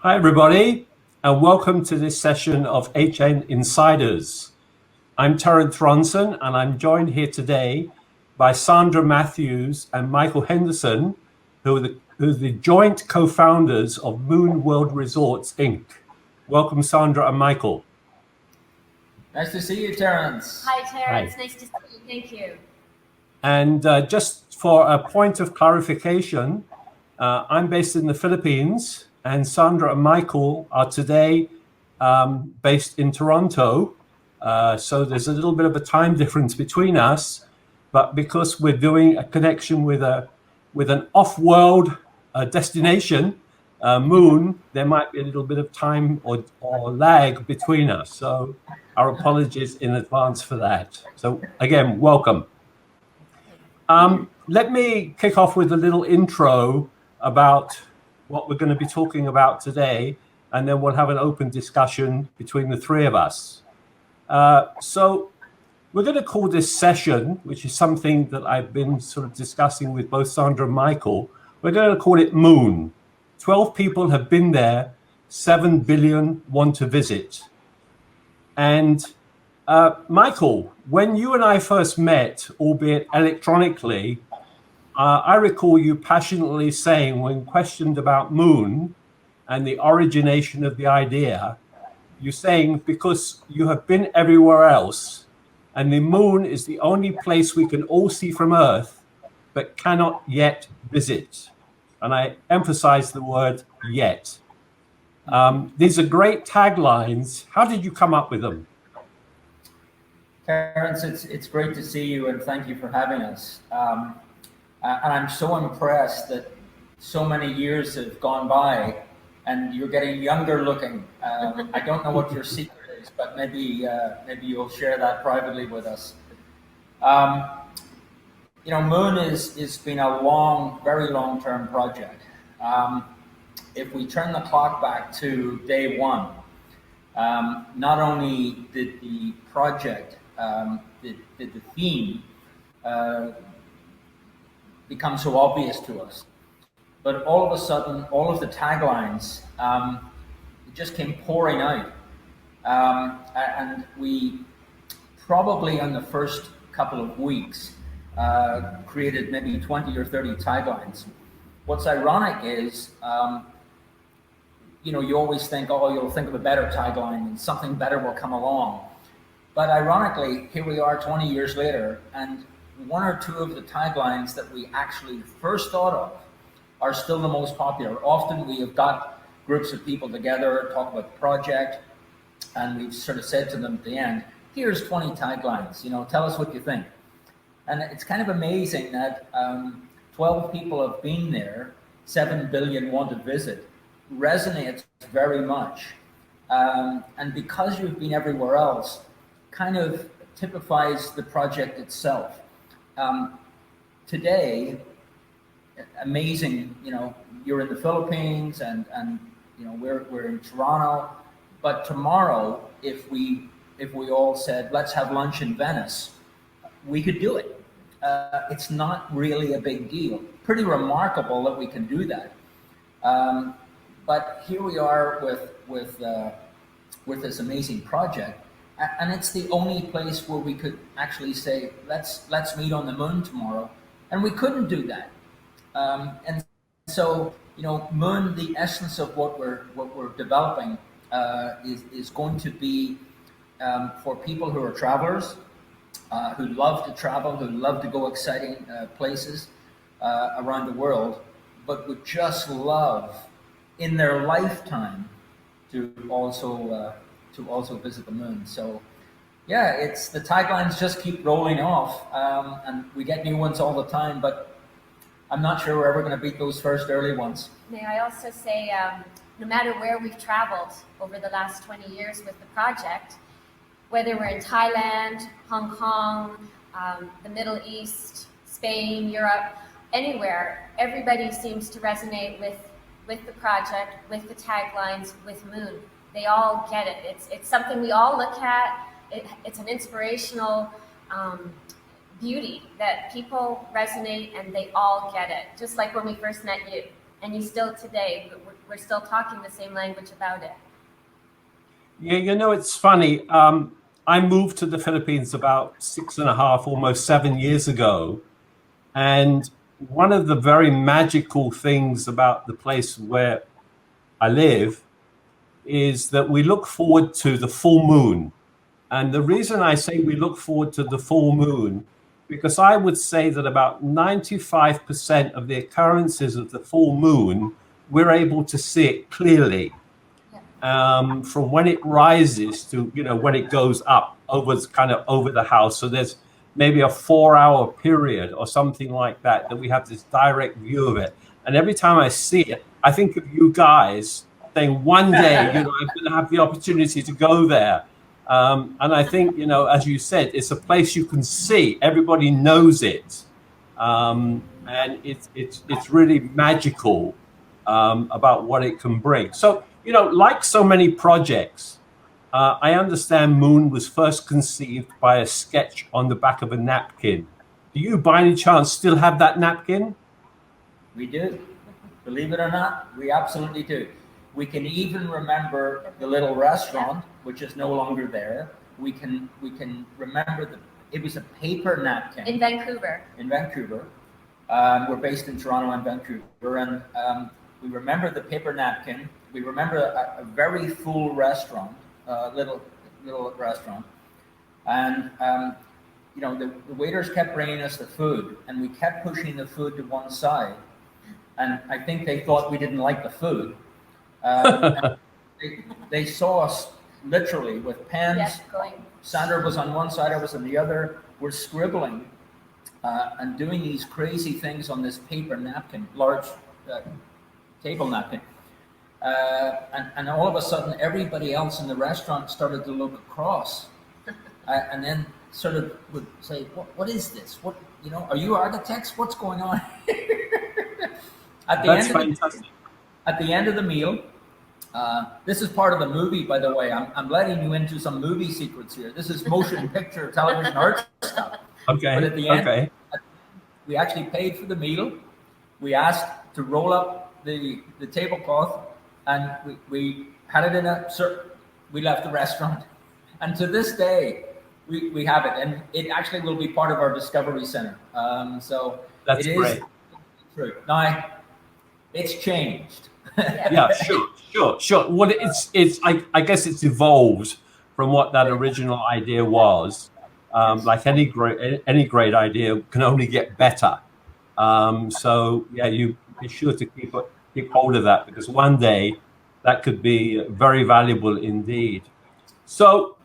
Hi, everybody, and welcome to this session of HN Insiders. I'm Terence Ronson, and I'm joined here today by Sandra Matthews and Michael Henderson, who are the joint co-founders of Moon World Resorts, Inc. Welcome, Sandra and Michael. Nice to see you, Terence. Hi, Terence. Hi. Nice to see you. Thank you. And just for a point of clarification, I'm based in the Philippines, and Sandra and Michael are today based in Toronto. So there's a little bit of a time difference between us, but because we're doing a connection with an off-world destination, Moon, there might be a little bit of time or lag between us. So our apologies in advance for that. So again, welcome. Let me kick off with a little intro about what we're going to be talking about today, and then we'll have an open discussion between the three of us. So we're going to call this session, which is something that I've been sort of discussing with both Sandra and Michael, we're going to call it Moon. 12 people have been there, 7 billion want to visit. And Michael, when you and I first met, albeit electronically, I recall you passionately saying, when questioned about Moon and the origination of the idea, you saying, because you have been everywhere else, and the Moon is the only place we can all see from Earth, but cannot yet visit. And I emphasize the word yet. These are great taglines. How did you come up with them? Terence, it's great to see you, and thank you for having us. And I'm so impressed that so many years have gone by, and you're getting younger looking. I don't know what your secret is, but maybe you'll share that privately with us. Moon is been a long, very long-term project. If we turn the clock back to day one, not only did the project, did the theme become so obvious to us, but all of a sudden, all of the taglines just came pouring out. And we probably in the first couple of weeks created maybe 20 or 30 taglines. What's ironic is, you always think, oh, you'll think of a better tagline and something better will come along. But ironically, here we are 20 years later, and one or two of the taglines that we actually first thought of are still the most popular. Often we have got groups of people together, talk about the project, and we've sort of said to them at the end, here's 20 taglines, tell us what you think. And it's kind of amazing that 12 people have been there, 7 billion want to visit, resonates very much. And because you've been everywhere else, kind of typifies the project itself. Today, amazing, you're in the Philippines and we're in Toronto, but tomorrow, if we all said, let's have lunch in Venice, we could do it. It's not really a big deal. Pretty remarkable that we can do that. But here we are with this amazing project, and it's the only place where we could actually say, let's meet on the Moon tomorrow, and we couldn't do that. And so, Moon, the essence of what we're developing is going to be for people who are travelers, who love to travel, who love to go exciting places around the world, but would just love in their lifetime to also visit the Moon. So yeah, it's the taglines just keep rolling off, and we get new ones all the time, but I'm not sure we're ever going to beat those first early ones. May I also say, no matter where we've traveled over the last 20 years with the project, whether we're in Thailand, Hong Kong, the Middle East, Spain, Europe, anywhere, everybody seems to resonate with the project, with the taglines, with Moon. They all get it. It's something we all look at. It's an inspirational beauty that people resonate and they all get it, just like when we first met you. and you still today, we're still talking the same language about it. Yeah, it's funny. I moved to the Philippines about 6.5, almost 7 years ago. And one of the very magical things about the place where I live is that we look forward to the full moon. And the reason I say we look forward to the full moon, because I would say that about 95% of the occurrences of the full moon, we're able to see it clearly. From when it rises to when it goes up over the house. So there's maybe a 4-hour period or something like that we have this direct view of it. And every time I see it, I think of you guys saying one day I'm going to have the opportunity to go there. And I think as you said, it's a place you can see. Everybody knows it, and it's really magical about what it can bring. So. Like so many projects, I understand Moon was first conceived by a sketch on the back of a napkin. Do you, by any chance, still have that napkin? We do. Believe it or not, we absolutely do. We can even remember the little restaurant, which is no longer there. We can remember it was a paper napkin. In Vancouver. We're based in Toronto and Vancouver, and we remember the paper napkin. We remember a very full restaurant, little restaurant, and the waiters kept bringing us the food, and we kept pushing the food to one side, and I think they thought we didn't like the food. They saw us literally with pens. Yes, Sandra was on one side, I was on the other. We're scribbling and doing these crazy things on this paper napkin, large table napkin. And all of a sudden, everybody else in the restaurant started to look across, and then sort of would say, "What is this? What are you architects? What's going on?" At the end of the meal, this is part of the movie, by the way. I'm letting you into some movie secrets here. This is motion picture, television art stuff. Okay. But at the end, we actually paid for the meal. We asked to roll up the tablecloth. And we had it we left the restaurant. And to this day, we have it. And it actually will be part of our Discovery Center. So that's great. True. Now, it's changed. Yeah, sure. Well, I guess it's evolved from what that original idea was. Like any great idea can only get better. So yeah, you be sure to keep hold of that, because one day that could be very valuable indeed. So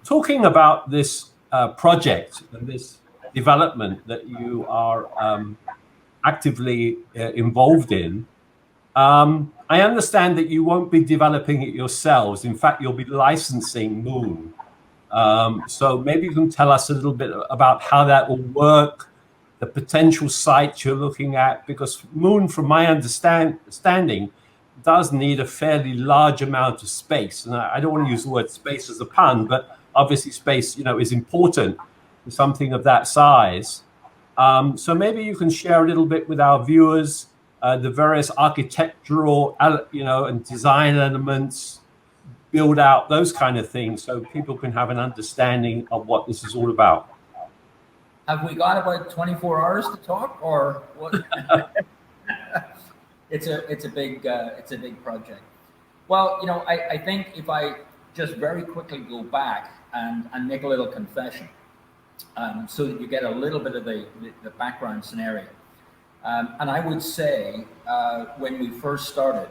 talking about this project and this development that you are actively involved in, I understand that you won't be developing it yourselves. In fact, you'll be licensing Moon. So maybe you can tell us a little bit about how that will work, the potential sites you're looking at, because Moon, from my understanding, does need a fairly large amount of space. And I don't want to use the word space as a pun, but obviously space, is important for something of that size. So maybe you can share a little bit with our viewers the various architectural, and design elements, build out, those kind of things, so people can have an understanding of what this is all about. Have we got about 24 hours to talk, or what? It's a big project. Well, I think if I just very quickly go back and make a little confession, so that you get a little bit of the background scenario. And I would say when we first started,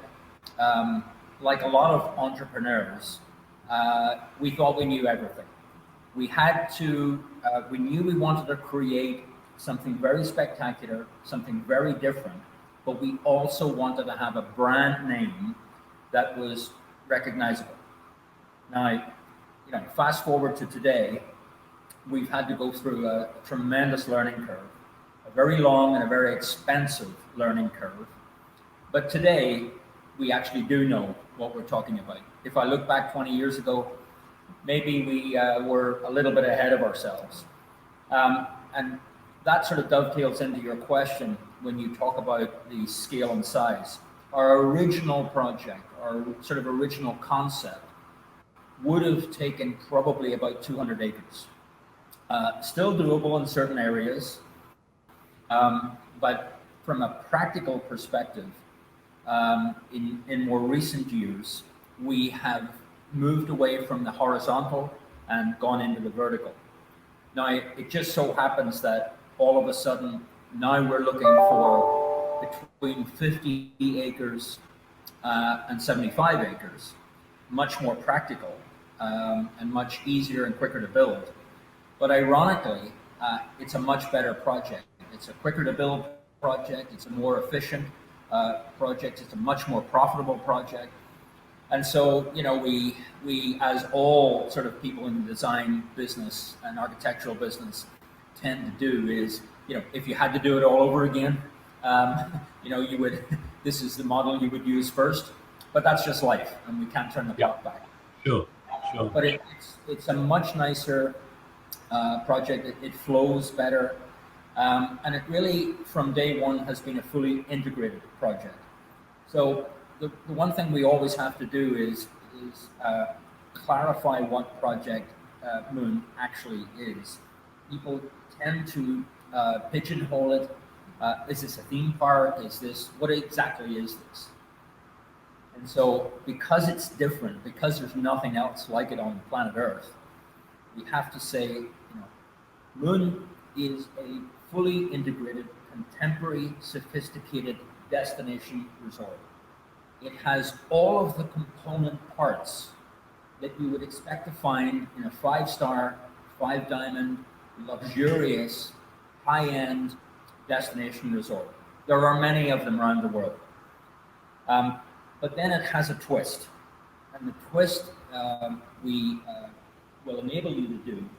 like a lot of entrepreneurs, we thought we knew everything. We knew we wanted to create something very spectacular, something very different, but we also wanted to have a brand name that was recognizable. Now, fast forward to today, we've had to go through a tremendous learning curve, a very long and a very expensive learning curve. But today, we actually do know what we're talking about. If I look back 20 years ago, maybe we were a little bit ahead of ourselves. And that sort of dovetails into your question when you talk about the scale and size. Our original project, our sort of original concept, would have taken probably about 200 acres. Still doable in certain areas, but from a practical perspective, in more recent years, we have moved away from the horizontal and gone into the vertical. Now, it just so happens that all of a sudden, now we're looking for between 50 acres and 75 acres, much more practical and much easier and quicker to build. But ironically, it's a much better project. It's a quicker to build project. It's a more efficient project. It's a much more profitable project. And so, you know, we as all sort of people in the design business and architectural business tend to do is, you know, if you had to do it all over again, you know, you would, this is the model you would use first, but that's just life and we can't turn the clock back. Sure. But it's a much nicer project. It flows better. And it really, from day one, has been a fully integrated project. So the one thing we always have to do is clarify what Project Moon actually is. People tend to pigeonhole it. Is this a theme park? Is this, what exactly is this? And so because it's different, because there's nothing else like it on planet Earth, we have to say, you know, Moon is a fully integrated, contemporary, sophisticated destination resort. It has all of the component parts that you would expect to find in a 5-star, 5-diamond, luxurious, high-end destination resort. There are many of them around the world. But then it has a twist. And the twist we will enable you to do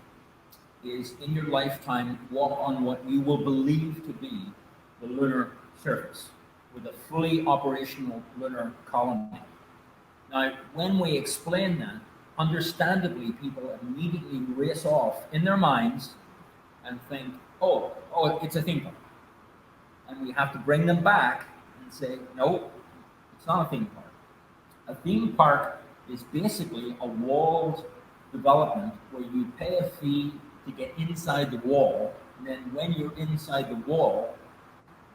is, in your lifetime, walk on what you will believe to be the lunar surface with a fully operational lunar colony. Now, when we explain that, understandably, people immediately race off in their minds and think, oh, it's a theme park. And we have to bring them back and say, no, it's not a theme park. A theme park is basically a walled development where you pay a fee to get inside the wall, and then when you're inside the wall,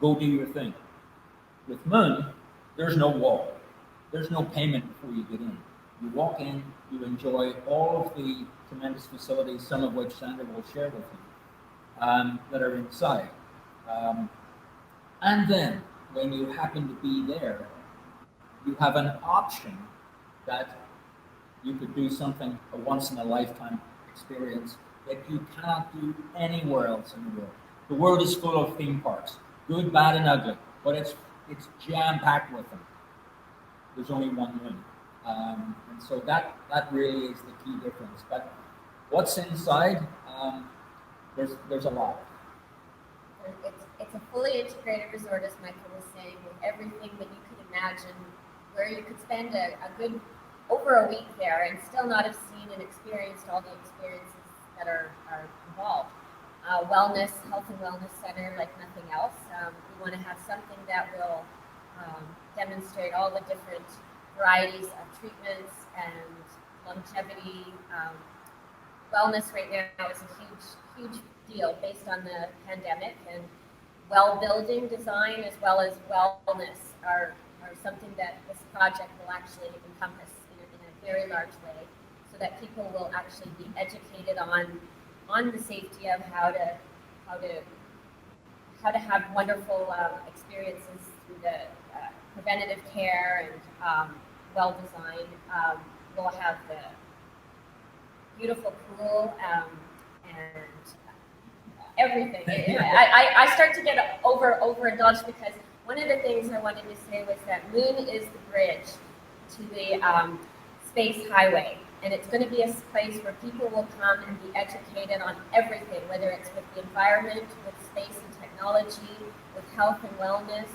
go do your thing. With Moon, there's no wall. There's no payment before you get in. You walk in, you enjoy all of the tremendous facilities, some of which Sandra will share with you, that are inside. And then, when you happen to be there, you have an option that you could do something, a once-in-a-lifetime experience that you cannot do anywhere else in the world. The world is full of theme parks, good, bad, and ugly, but it's jam-packed with them. There's only one Moon. And so that really is the key difference. But what's inside? There's a lot. It's a fully integrated resort, as Michael was saying, with everything that you could imagine, where you could spend a good over a week there and still not have seen and experienced all the experiences that are involved. Wellness, health and wellness center like nothing else. We want to have something that will demonstrate all the different varieties of treatments and longevity. Wellness right now is a huge deal based on the pandemic, and well-building design as well as wellness are something that this project will actually encompass in a very large way, so that people will actually be educated on the safety of how to have wonderful experiences through the preventative care and well designed. We'll have the beautiful pool and everything. I start to get overindulged, because one of the things I wanted to say was that Moon is the bridge to the space highway, and it's going to be a place where people will come and be educated on everything, whether it's with the environment, with space and technology, with health and wellness,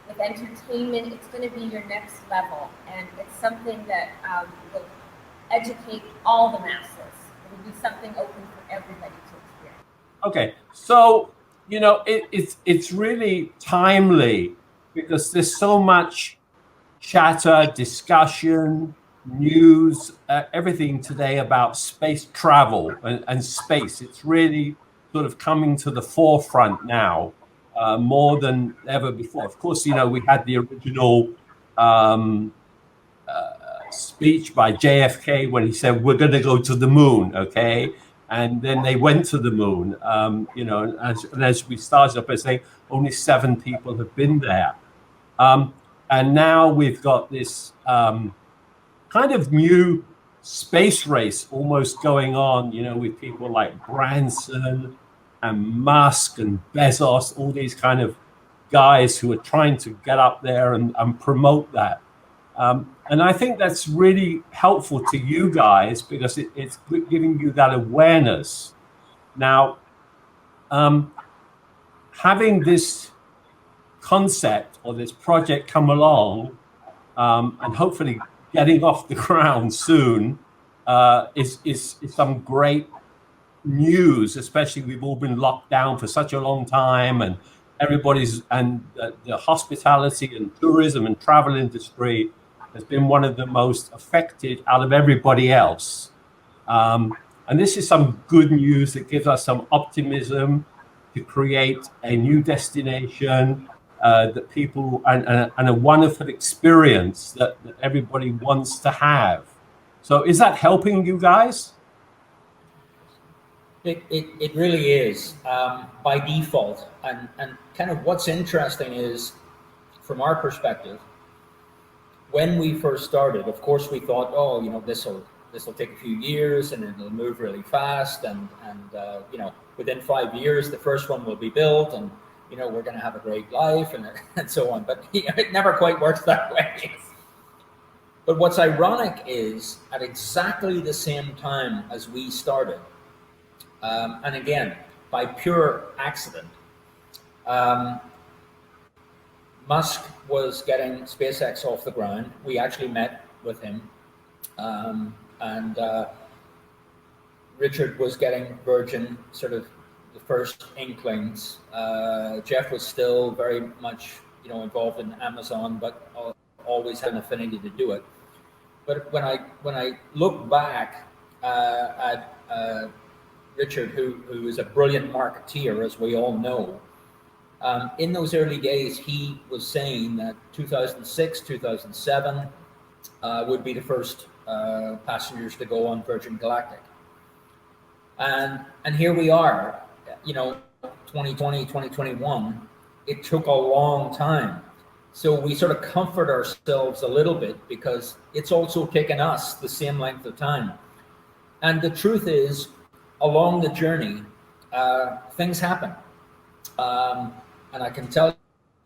with entertainment. It's going to be your next level, and it's something that will educate all the masses. It will be something open for everybody to experience. Okay, so it's really timely because there's so much chatter, discussion, news, everything today about space travel and space. It's really sort of coming to the forefront now, more than ever before. Of course, we had the original um, speech by JFK when he said, "We're going to go to the moon," okay? And then they went to the moon, and as we started up by saying, only 7 people have been there. Um, and now we've got this kind of new space race almost going on, with people like Branson and Musk and Bezos, all these kind of guys who are trying to get up there and promote that. And I think that's really helpful to you guys because it's giving you that awareness. Now, having this concept or this project come along and hopefully getting off the ground soon is some great news, especially we've all been locked down for such a long time, and the hospitality and tourism and travel industry has been one of the most affected out of everybody else. And this is some good news that gives us some optimism to create a new destination that people and a wonderful experience that everybody wants to have. So is that helping you guys? It really is by default. And kind of what's interesting is, from our perspective, when we first started, of course, we thought, oh, this will take a few years and it'll move really fast. And within 5 years, the first one will be built and, we're going to have a great life and so on. But it never quite works that way. But what's ironic is at exactly the same time as we started, and again, by pure accident, Musk was getting SpaceX off the ground. We actually met with him. And Richard was getting Virgin, sort of the first inklings. Jeff was still very much, involved in Amazon, but always had an affinity to do it. But when I look back at Richard, who is a brilliant marketeer, as we all know, in those early days, he was saying that 2006, 2007 would be the first passengers to go on Virgin Galactic. And here we are, 2020, 2021, it took a long time. So we sort of comfort ourselves a little bit because it's also taken us the same length of time. And the truth is, along the journey, things happen. And I can tell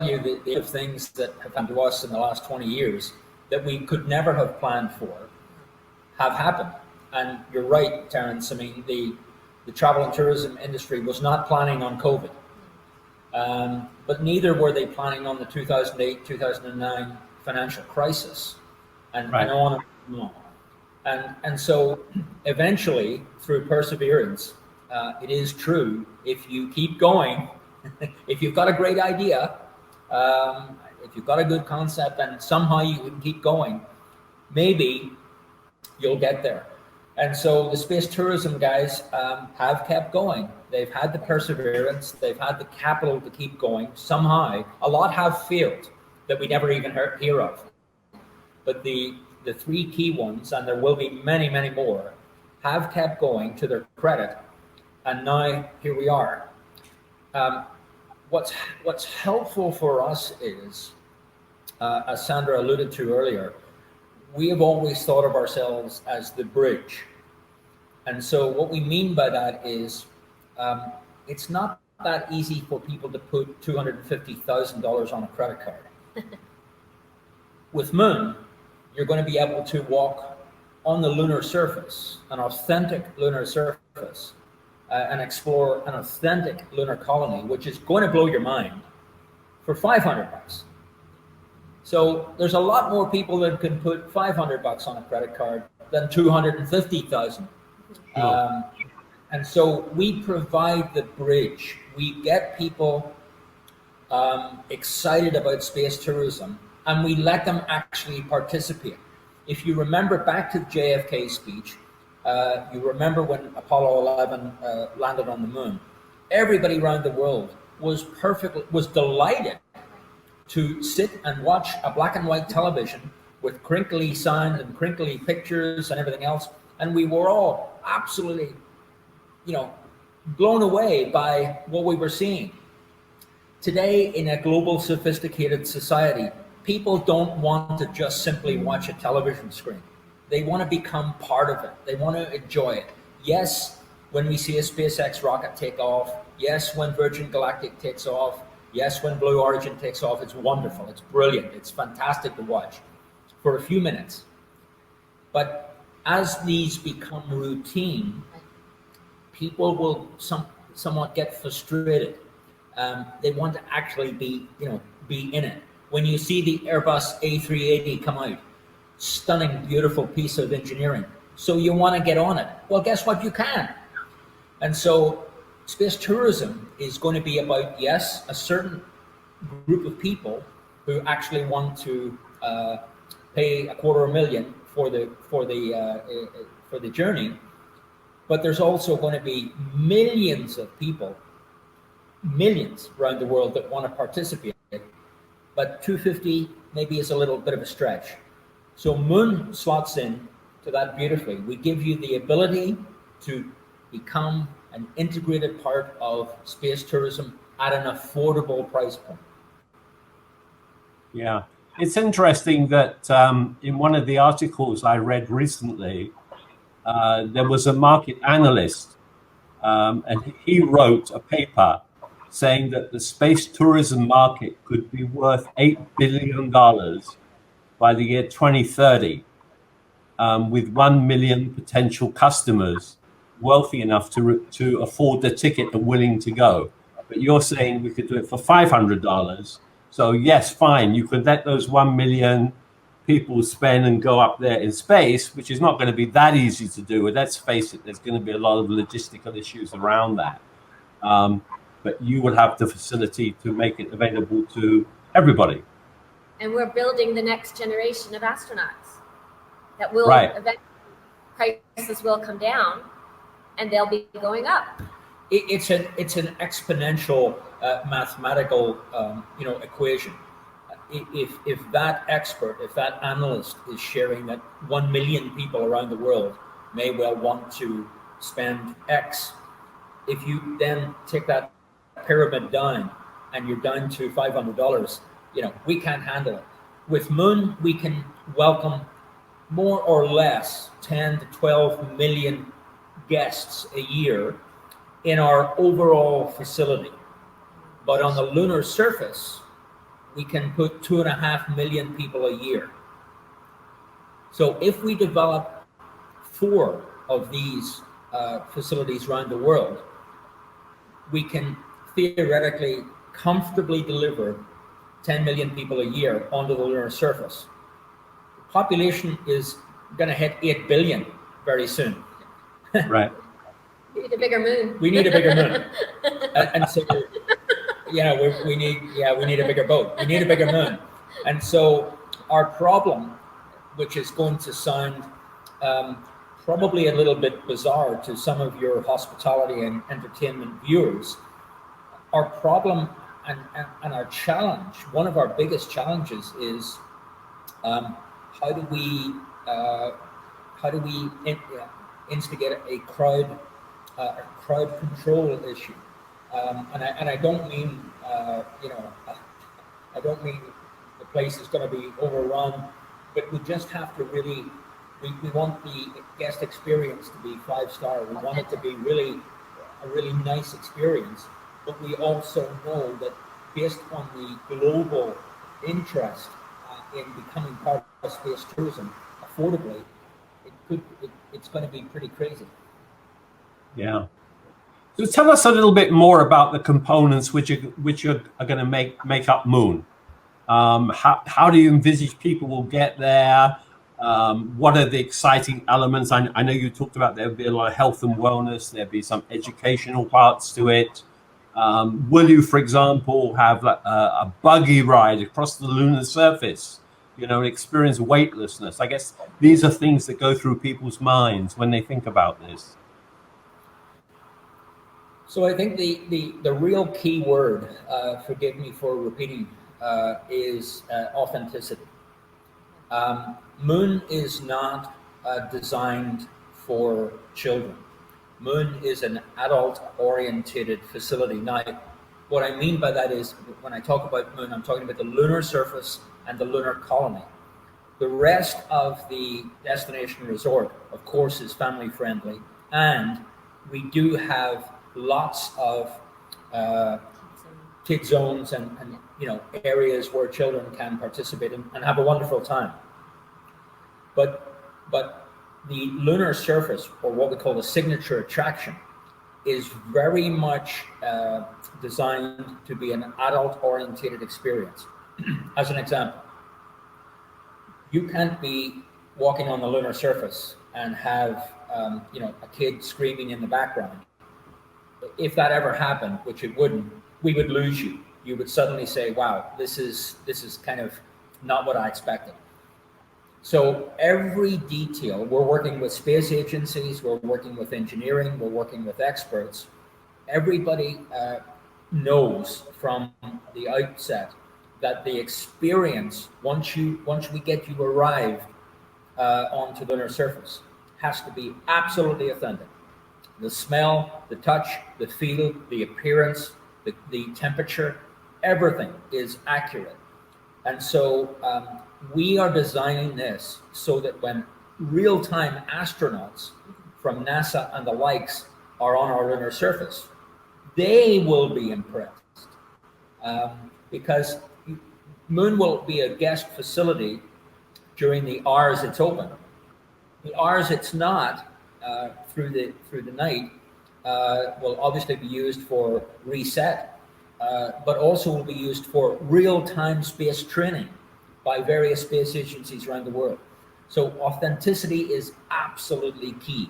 you the things that have happened to us in the last 20 years that we could never have planned for have happened. And you're right, Terence. I mean, the travel and tourism industry was not planning on COVID, but neither were they planning on the 2008, 2009 financial crisis, and on and on. And so eventually, through perseverance, it is true, if you keep going, if you've got a great idea, if you've got a good concept and somehow you can keep going, maybe you'll get there. And so the space tourism guys have kept going. They've had the perseverance, they've had the capital to keep going. Somehow, a lot have failed that we never even hear of. But the three key ones, and there will be many, many more, have kept going to their credit. And now here we are. What's helpful for us is, as Sandra alluded to earlier, we have always thought of ourselves as the bridge. And so what we mean by that is it's not that easy for people to put $250,000 on a credit card. With Moon, you're going to be able to walk on the lunar surface, an authentic lunar surface, and explore an authentic lunar colony, which is going to blow your mind, for $500. So there's a lot more people that can put $500 on a credit card than $250,000. And so we provide the bridge. We get people excited about space tourism, and we let them actually participate. If you remember back to the JFK speech, you remember when Apollo 11 landed on the moon, everybody around the world was delighted to sit and watch a black and white television with crinkly sound and crinkly pictures and everything else. And we were all absolutely, blown away by what we were seeing. Today, in a global, sophisticated society, people don't want to just simply watch a television screen. They want to become part of it. They want to enjoy it. Yes, when we see a SpaceX rocket take off. Yes, when Virgin Galactic takes off. Yes, when Blue Origin takes off. It's wonderful. It's brilliant. It's fantastic to watch for a few minutes. But as these become routine, people will somewhat get frustrated. They want to actually be in it. When you see the Airbus A380 come out, stunning, beautiful piece of engineering. So you want to get on it. Well, guess what? You can. And so space tourism is going to be about, yes, a certain group of people who actually want to pay $250,000 for the journey. But there's also going to be millions of people, millions around the world that want to participate. But 250 maybe is a little bit of a stretch. So Moon slots in to that beautifully. We give you the ability to become an integrated part of space tourism at an affordable price point. Yeah, it's interesting that in one of the articles I read recently, there was a market analyst, and he wrote a paper saying that the space tourism market could be worth $8 billion by the year 2030, with 1 million potential customers wealthy enough to afford the ticket and willing to go. But you're saying we could do it for $500. So yes, fine, you could let those 1 million people spend and go up there in space, which is not going to be that easy to do. And let's face it, there's going to be a lot of logistical issues around that. But you will have the facility to make it available to everybody. And we're building the next generation of astronauts that will eventually, prices will come down and they'll be going up. It's an exponential mathematical equation. If that expert, if that analyst is sharing that 1 million people around the world may well want to spend X, if you then take that pyramid down and you're down to $500, we can't handle it. With Moon, we can welcome more or less 10 to 12 million guests a year in our overall facility. But on the lunar surface, we can put 2.5 million people a year. So if we develop 4 of these facilities around the world, we can theoretically comfortably deliver 10 million people a year onto the lunar surface. The population is going to hit 8 billion very soon. Right. We need a bigger moon. We need a bigger moon. And so, we need a bigger boat. We need a bigger moon. And so our problem, which is going to sound probably a little bit bizarre to some of your hospitality and entertainment viewers, our problem and our challenge, one of our biggest challenges is how do we instigate a crowd control issue, and I don't mean I don't mean the place is going to be overrun, but we just have to really we want the guest experience to be 5-star. We want it to be a really nice experience, but we also know that based on the global interest in becoming part of space tourism affordably, it's going to be pretty crazy. Yeah. So tell us a little bit more about the components which are going to make up Moon. How do you envisage people will get there? What are the exciting elements? I know you talked about there'd be a lot of health and wellness. There'd be some educational parts to it. Will you, for example, have a buggy ride across the lunar surface? Experience weightlessness. I guess these are things that go through people's minds when they think about this. So I think the real key word, forgive me for repeating, is authenticity. Moon is not designed for children. Moon is an adult-oriented facility. Now, what I mean by that is, when I talk about Moon, I'm talking about the lunar surface and the lunar colony. The rest of the destination resort, of course, is family-friendly, and we do have lots of kid zones and areas where children can participate and have a wonderful time. But the lunar surface, or what we call the signature attraction, is very much designed to be an adult-oriented experience. As an example, you can't be walking on the lunar surface and have a kid screaming in the background. If that ever happened, which it wouldn't, we would lose you. You would suddenly say, wow, this is kind of not what I expected. So every detail, we're working with space agencies, we're working with engineering, we're working with experts. Everybody knows from the outset that the experience, once we get you arrived onto the lunar surface, has to be absolutely authentic. The smell, the touch, the feel, the appearance, the temperature, everything is accurate. And so we are designing this so that when real-time astronauts from NASA and the likes are on our lunar surface, they will be impressed. Because Moon will be a guest facility during the hours it's open. The hours it's not, through the night, will obviously be used for reset, but also will be used for real-time space training by various space agencies around the world. So authenticity is absolutely key.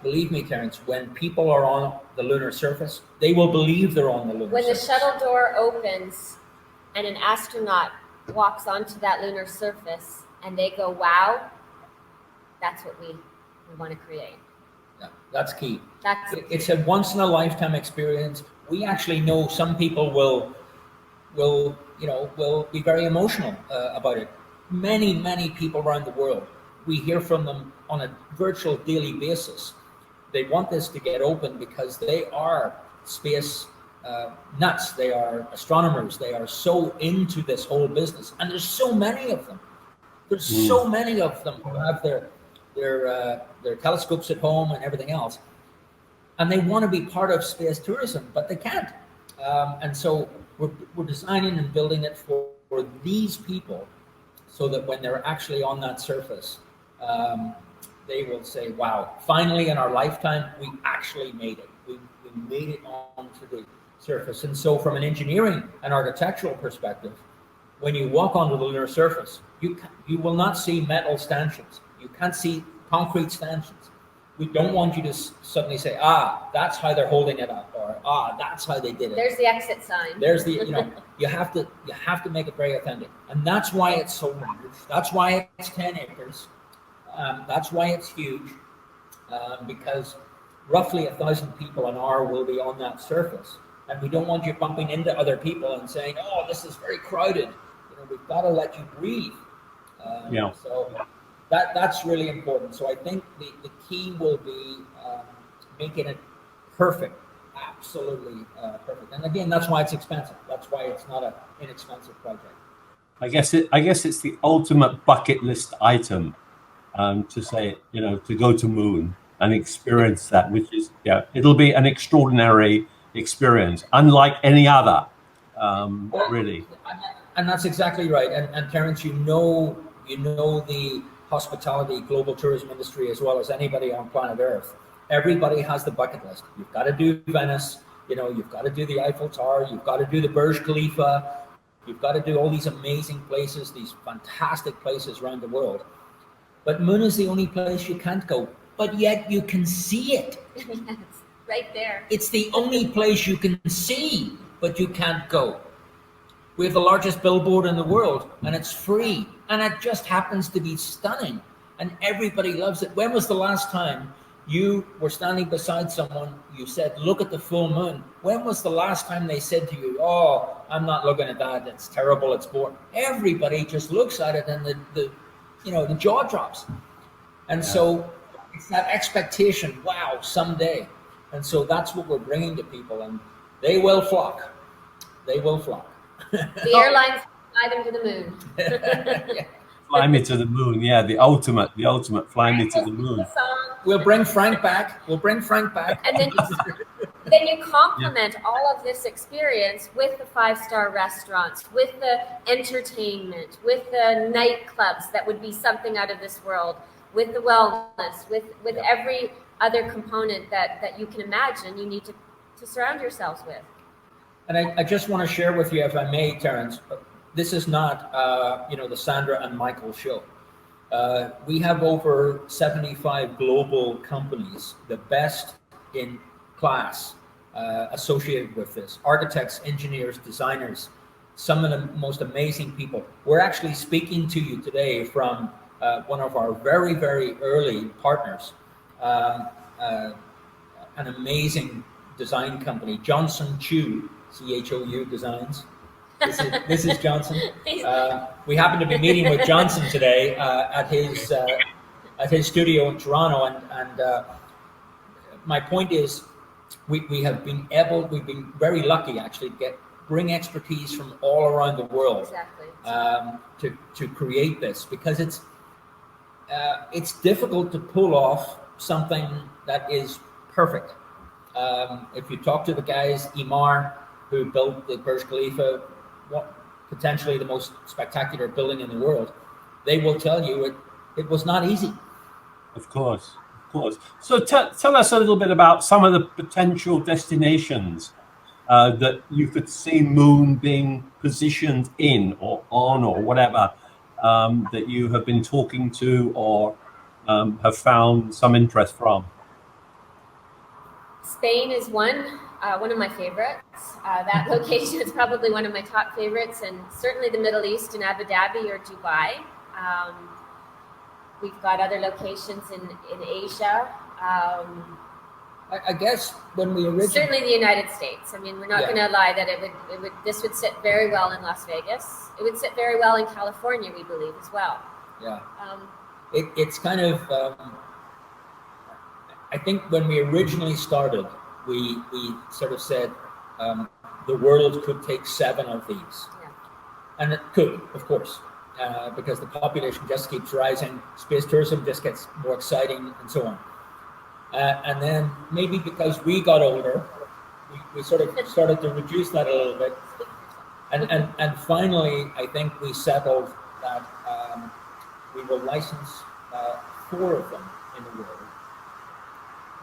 Believe me, Terence, when people are on the lunar surface, they will believe they're on the lunar surface. When the shuttle door opens and an astronaut walks onto that lunar surface and they go, wow, that's what we want to create. Yeah, that's key. It's a once-in-a-lifetime experience. We actually know some people will be very emotional about it. Many people around the world, we hear from them on a virtual daily basis. They want this to get open because they are space nuts. They are astronomers. They are so into this whole business, and there's so many of them. There's so many of them who have their telescopes at home and everything else, and they want to be part of space tourism, but they can't. And so we're designing and building it for these people, so that when they're actually on that surface, they will say, wow, finally in our lifetime, we actually made it. We made it onto the surface. And so from an engineering and architectural perspective, when you walk onto the lunar surface, you will not see metal stanchions. You can't see concrete stanchions. We don't want you to suddenly say, that's how they're holding it up, or that's how they did it. There's the exit sign. There's the, you have to make it very authentic. And that's why it's so large. That's why it's 10 acres. That's why it's huge, because roughly 1,000 people an hour will be on that surface. And we don't want you bumping into other people and saying, oh, this is very crowded. We've got to let you breathe. So that's really important. So I think the key will be making it perfect, absolutely perfect. And again, that's why it's expensive. That's why it's not an inexpensive project. I guess it's the ultimate bucket list item, to say, to go to Moon and experience that, which is, it'll be an extraordinary experience, unlike any other, really. And that's exactly right. And Terence, you know the hospitality, global tourism industry as well as anybody on planet Earth. Everybody has the bucket list. You've got to do Venice, you've got to do the Eiffel Tower, you've got to do the Burj Khalifa, You've got to do all these amazing places, these fantastic places around the world. But Moon is the only place you can't go, but yet you can see it. Yes, right there. It's the only place you can see, but you can't go. We have the largest billboard in the world, and it's free, and it just happens to be stunning, and everybody loves it. When was the last time you were standing beside someone, you said, look at the full moon? When was the last time they said to you, oh, I'm not looking at that, it's terrible, it's boring? Everybody just looks at it, and the jaw drops. And so it's that expectation, wow, someday. And so that's what we're bringing to people, and they will flock. They will flock. The airlines fly them to the moon. Yeah. Fly me to the moon. Yeah, the ultimate fly me to the moon. We'll bring Frank back. And then you complement all of this experience with the 5-star restaurants, with the entertainment, with the nightclubs that would be something out of this world, with the wellness, with every other component that you can imagine you need to surround yourselves with. And I just want to share with you, if I may, Terence, this is not, the Sandra and Michael show. We have over 75 global companies, the best in class, associated with this. Architects, engineers, designers, some of the most amazing people. We're actually speaking to you today from one of our very, very early partners, an amazing design company, Johnson Chu, CHOU Designs. This is Johnson. We happen to be meeting with Johnson today at his studio in Toronto, and my point is, we've been very lucky actually to bring expertise from all around the world. Exactly. To create this, because it's difficult to pull off something that is perfect. If you talk to the guys, Imar, who built the Burj Khalifa, potentially the most spectacular building in the world, they will tell you it was not easy. Of course. So tell us a little bit about some of the potential destinations that you could see Moon being positioned in or on or whatever, that you have been talking to or have found some interest from. Spain is one of my favorites. That location is probably one of my top favorites, and certainly the Middle East in Abu Dhabi or Dubai. We've got other locations in Asia. I guess when we originally... Certainly the United States. I mean, we're not going to lie that this would sit very well in Las Vegas. It would sit very well in California, we believe, as well. Yeah. It's kind of... I think when we originally started, we sort of said the world could take 7 of these. Yeah. And it could, of course, because the population just keeps rising, space tourism just gets more exciting, and so on. And then maybe because we got older, we sort of started to reduce that a little bit. And finally, I think we settled that we will license 4 of them in the world.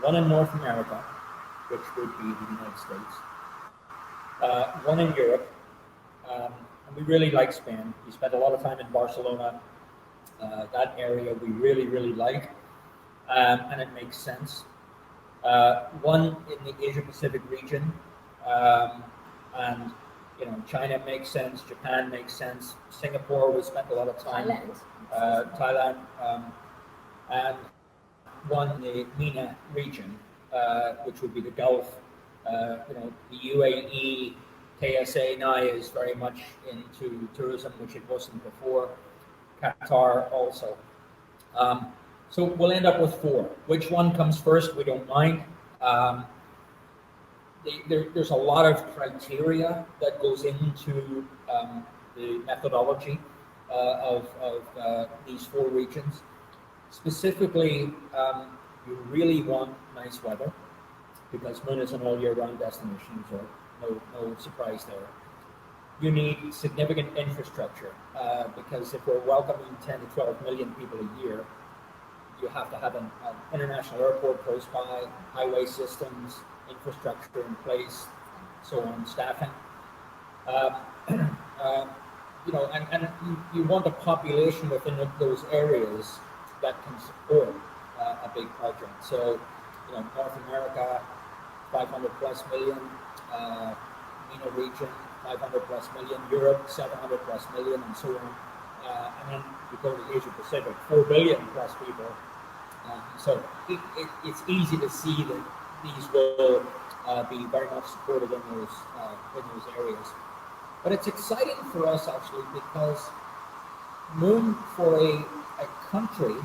One in North America, which would be the United States. One in Europe. And we really like Spain. We spent a lot of time in Barcelona. That area we really, really like. And it makes sense. One in the Asia Pacific region. And China makes sense, Japan makes sense, Singapore we spent a lot of time. Thailand. And one in the MENA region, which would be the Gulf. The UAE, KSA now is very much into tourism, which it wasn't before. Qatar also. So we'll end up with 4. Which one comes first, we don't mind. There's a lot of criteria that goes into the methodology of these 4 regions. Specifically, you really want nice weather, because Moon is an all-year-round destination, so no surprise there. You need significant infrastructure, because if we're welcoming 10 to 12 million people a year, you have to have an international airport close by, highway systems, infrastructure in place, so on, staffing. You want a population within those areas that can support a big project. So, North America, 500 plus million, MENA region, 500 plus million, Europe, 700 plus million, and so on. And then you go to Asia Pacific, 4 billion plus people. So it's easy to see that these will be very much supported in those areas. But it's exciting for us actually because Moon for a country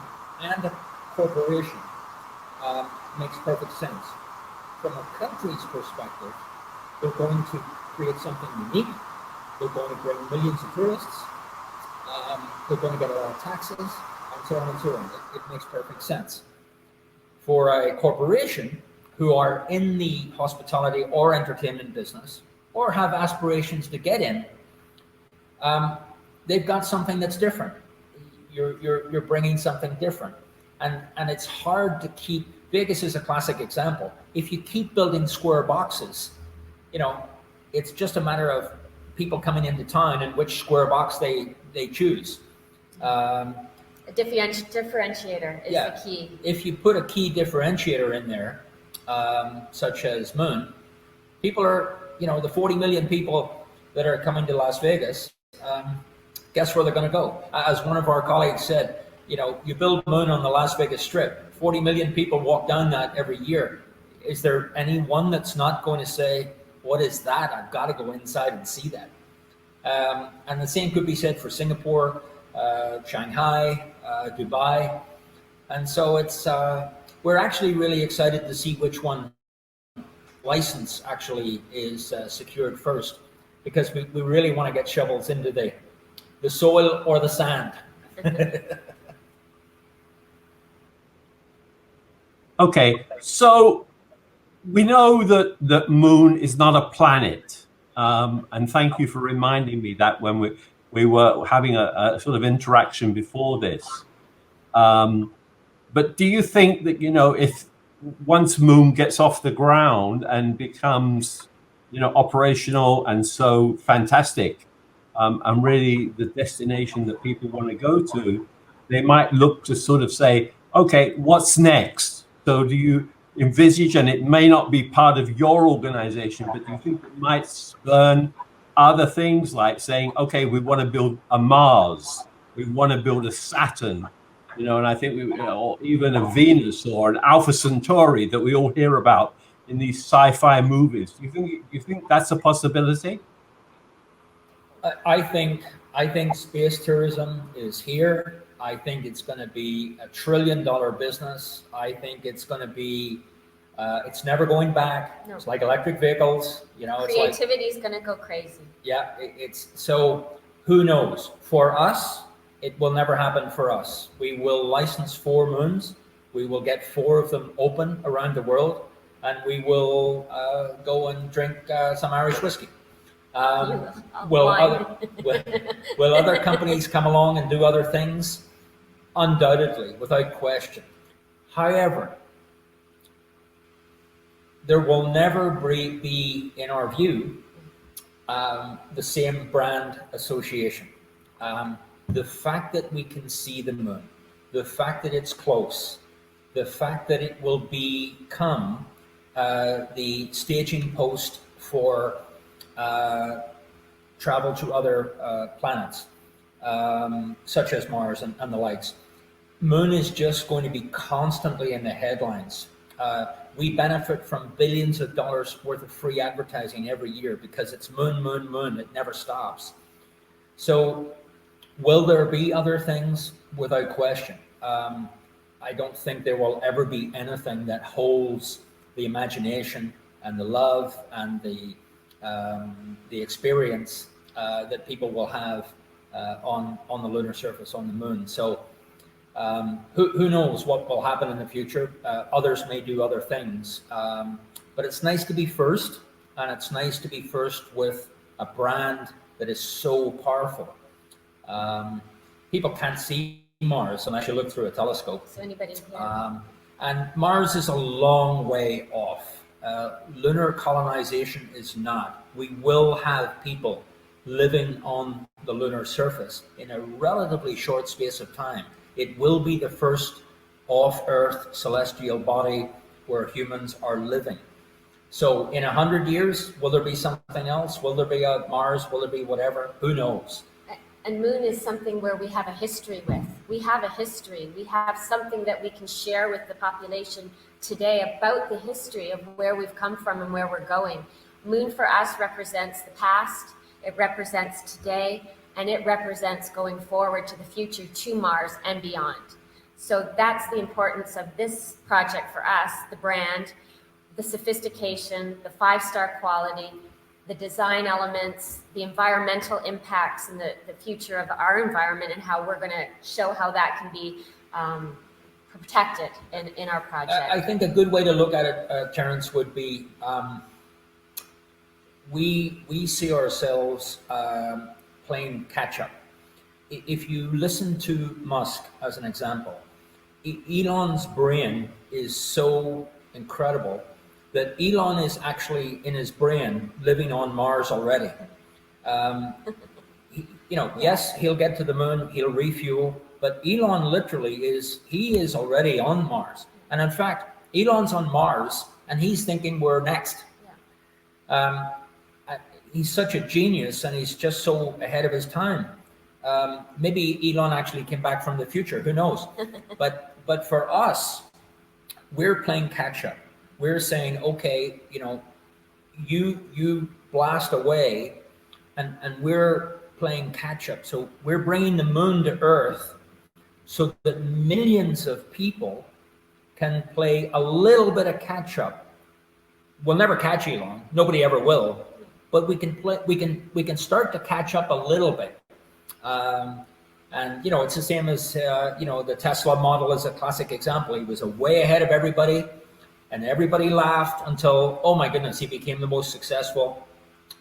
and a corporation makes perfect sense. From a country's perspective, they're going to create something unique. They're going to bring millions of tourists. They're going to get a lot of taxes, and so on and so on. It makes perfect sense. For a corporation who are in the hospitality or entertainment business, or have aspirations to get in, they've got something that's different. You're bringing something different, and it's hard to keep. Vegas is a classic example. If you keep building square boxes, it's just a matter of people coming into town and which square box they choose. A differentiator is the key. If you put a key differentiator in there, such as Moon, people are, the 40 million people that are coming to Las Vegas, guess where they're going to go? As one of our colleagues said, you build Moon on the Las Vegas Strip, 40 million people walk down that every year. Is there anyone that's not going to say, what is that? I've got to go inside and see that. And the same could be said for Singapore, Shanghai, Dubai. And so we're actually really excited to see which one license actually is secured first, because we really want to get shovels into the soil or the sand. Okay, so we know that Moon is not a planet, and thank you for reminding me that when we were having a sort of interaction before this. But do you think that, if once Moon gets off the ground and becomes, operational and so fantastic, and really the destination that people want to go to, they might look to sort of say, okay, what's next? So do you envisage, and it may not be part of your organization, but do you think it might spurn other things like saying, okay, we want to build a Mars, we want to build a Saturn, and I think or even a Venus or an Alpha Centauri that we all hear about in these sci-fi movies. Do you think that's a possibility? I think space tourism is here. I think it's going to be $1 trillion business. I think it's going to be, it's never going back. No. It's like electric vehicles, Creativity is going to go crazy. Yeah, so who knows? For us, it will never happen for us. We will license 4 moons. We will get 4 of them open around the world, and we will go and drink some Irish whiskey. Will other companies come along and do other things? Undoubtedly, without question. However, there will never be, in our view, the same brand association. The fact that we can see the moon, the fact that it's close, the fact that it will become the staging post for travel to other planets, such as Mars and the likes. Moon is just going to be constantly in the headlines. We benefit from billions of dollars worth of free advertising every year because it's moon, moon, moon. It never stops. So will there be other things? Without question. I don't think there will ever be anything that holds the imagination and the love and the experience that people will have on the lunar surface, on the moon. So who knows what will happen in the future? Others may do other things, but it's nice to be first, and it's nice to be first with a brand that is so powerful. People can't see Mars unless you look through a telescope. So anybody can. And Mars is a long way off. Lunar colonization is not. We will have people living on the lunar surface in a relatively short space of time. It will be the first off-Earth celestial body where humans are living. So in 100 years, will there be something else? Will there be a Mars? Will there be whatever? Who knows? And moon is something where we have a history with. We have a history. We have something that we can share with the population today about the history of where we've come from and where we're going. Moon for us represents the past, it represents today, and it represents going forward to the future, to Mars and beyond. So that's the importance of this project for us, the brand, the sophistication, the 5-star quality, the design elements, the environmental impacts, and the future of our environment, and how we're going to show how that can be protected in our project. I think a good way to look at it, Terence, would be we see ourselves playing catch-up. If you listen to Musk as an example, Elon's brain is so incredible that Elon is actually in his brain living on Mars already. Yes, he'll get to the moon, he'll refuel, but Elon literally is already on Mars. And in fact, Elon's on Mars and he's thinking we're next. Yeah. He's such a genius and he's just so ahead of his time. Maybe Elon actually came back from the future, who knows? But for us, we're playing catch up. We're saying, okay, you blast away, and we're playing catch up. So we're bringing the moon to Earth so that millions of people can play a little bit of catch up. We'll never catch Elon. Nobody ever will. But we can start to catch up a little bit. And it's the same as the Tesla model is a classic example. He was way ahead of everybody. And everybody laughed until, oh my goodness, he became the most successful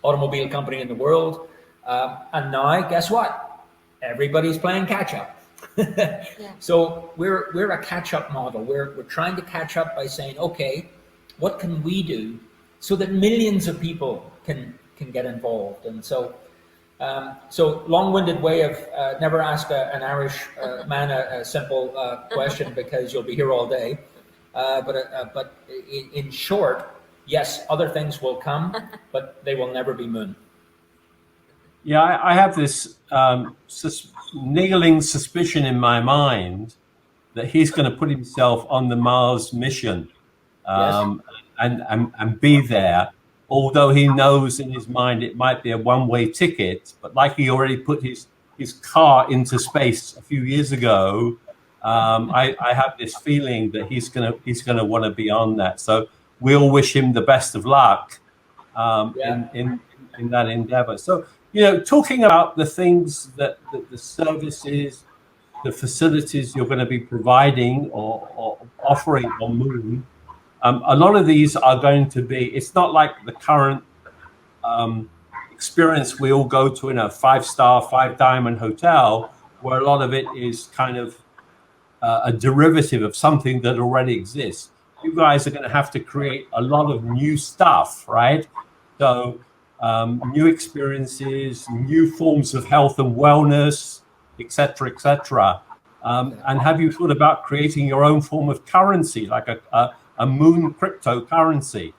automobile company in the world. And now, guess what? Everybody's playing catch up. Yeah. So we're a catch up model. We're trying to catch up by saying, okay, what can we do so that millions of people can get involved? And so long-winded way of never ask an Irish man a simple question because you'll be here all day. But in short, yes, other things will come, but they will never be moon. Yeah, I have this niggling suspicion in my mind that he's going to put himself on the Mars mission and be there, although he knows in his mind it might be a one-way ticket. But like he already put his car into space a few years ago, I have this feeling that he's gonna want to be on that. So we'll wish him the best of luck in that endeavor. So talking about the things that the services, the facilities you're going to be providing or offering on Moon, a lot of these are going to be. It's not like the current experience we all go to in a 5-star, 5-diamond hotel, where a lot of it is kind of a derivative of something that already exists. You guys are going to have to create a lot of new stuff, right? So new experiences, new forms of health and wellness, etc., etc. And have you thought about creating your own form of currency, like a moon cryptocurrency?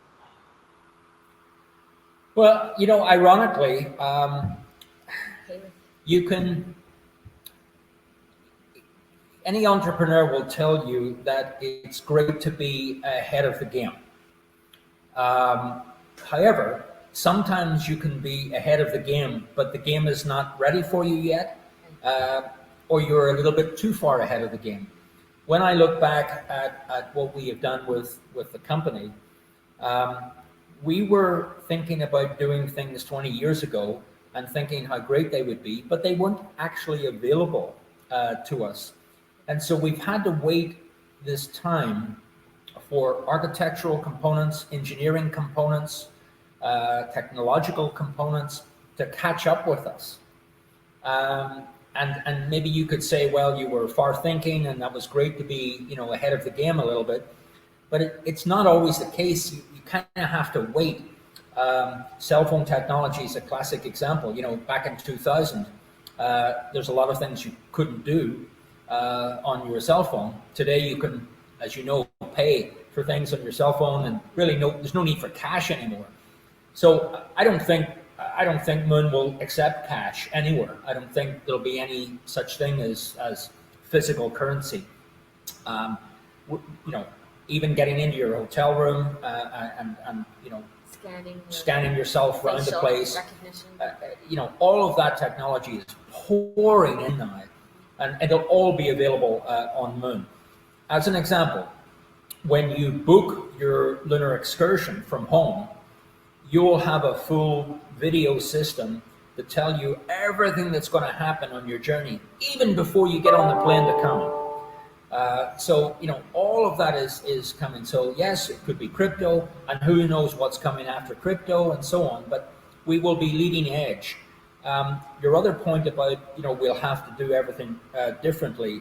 Well, ironically, any entrepreneur will tell you that it's great to be ahead of the game. However, sometimes you can be ahead of the game, but the game is not ready for you yet, or you're a little bit too far ahead of the game. When I look back at what we have done with the company, we were thinking about doing things 20 years ago and thinking how great they would be, but they weren't actually available to us. And so we've had to wait this time for architectural components, engineering components, technological components to catch up with us. And maybe you could say, well, you were far thinking and that was great to be, ahead of the game a little bit, but it's not always the case. You kind of have to wait. Cell phone technology is a classic example. You know, back in 2000, there's a lot of things you couldn't do on your cell phone. Today you can, as you know, pay for things on your cell phone, and really there's no need for cash anymore. So I don't think Moon will accept cash anywhere. I don't think there'll be any such thing as physical currency. You know, even getting into your hotel room and you know, scanning yourself around the place. You know, all of that technology is pouring in now, and it'll all be available on Moon. As an example, when you book your lunar excursion from home, you'll have a full video system to tell you everything that's going to happen on your journey, even before you get on the plane to come. So, you know, all of that is coming. So yes, it could be crypto, and who knows what's coming after crypto and so on, but we will be leading edge. Your other point about, you know, we'll have to do everything differently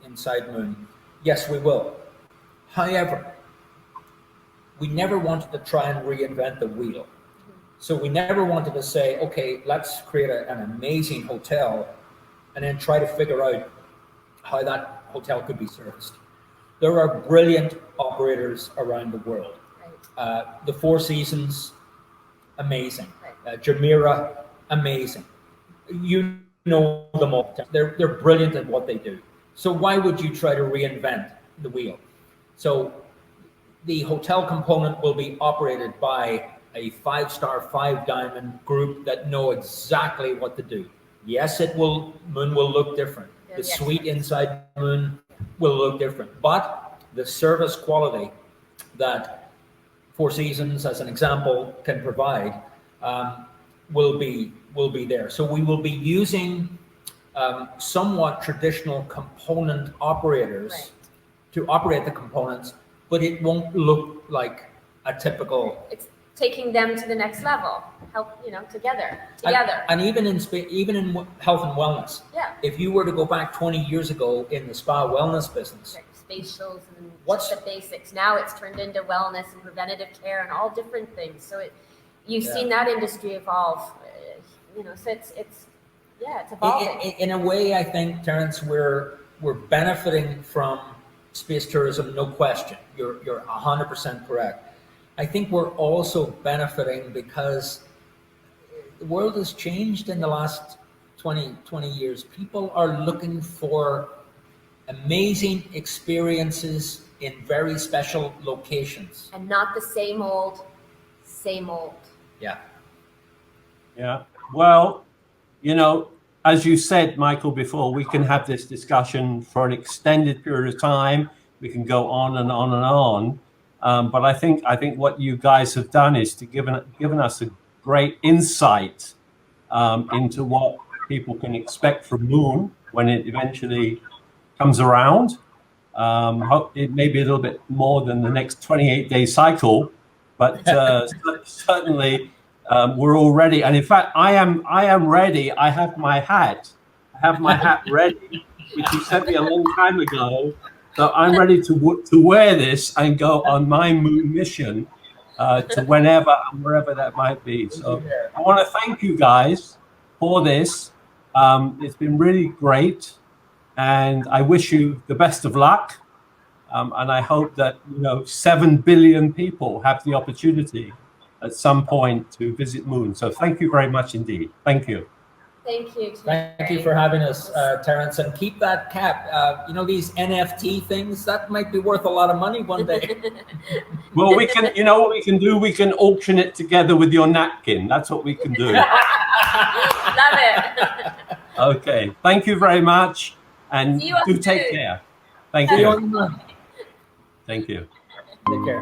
inside Moon. Yes, we will. However, we never wanted to try and reinvent the wheel. So we never wanted to say, okay, let's create an amazing hotel and then try to figure out how that hotel could be serviced. There are brilliant operators around the world. Right. The Four Seasons, amazing. Right. Jumeirah, amazing. You know them all. They're brilliant at what they do. So why would you try to reinvent the wheel? So the hotel component will be operated by a 5-star, 5-diamond group that know exactly what to do. Yes, Moon will look different. The suite inside Moon will look different, but the service quality that Four Seasons, as an example, can provide will be there. So we will be using somewhat traditional component operators to operate the components, but it won't look like a typical. It's taking them to the next level. Help, you know, together. And even in health and wellness. Yeah. If you were to go back 20 years ago in the spa wellness business, facials and what's just the basics. Now it's turned into wellness and preventative care and all different things. So you've seen that industry evolve. You know, so it's evolving. In a way, I think, Terence, we're benefiting from space tourism, no question. You're 100% correct. I think we're also benefiting because the world has changed in the last 20 years. People are looking for amazing experiences in very special locations. And not the same old. Yeah. Yeah. Well, you know, as you said, Michael, before, we can have this discussion for an extended period of time. We can go on and on and on. But I think what you guys have done is to given us a great insight into what people can expect from Moon when it eventually comes around. It may be a little bit more than the next 28-day cycle, but certainly we're all ready. And in fact, I am ready. I have my hat. Ready, which you sent me a long time ago. So I'm ready to wear this and go on my Moon mission to whenever and wherever that might be. So I want to thank you guys for this. It's been really great, and I wish you the best of luck. And I hope that 7 billion people have the opportunity at some point to visit Moon. So thank you very much indeed. Thank you. Thank you. Thank you for having us, Terence. And keep that cap. These NFT things, that might be worth a lot of money one day. Well, we can, what we can do? We can auction it together with your napkin. That's what we can do. Love it. Okay. Thank you very much. And do take care. Thank you. See you on the moon. Thank you. Take care.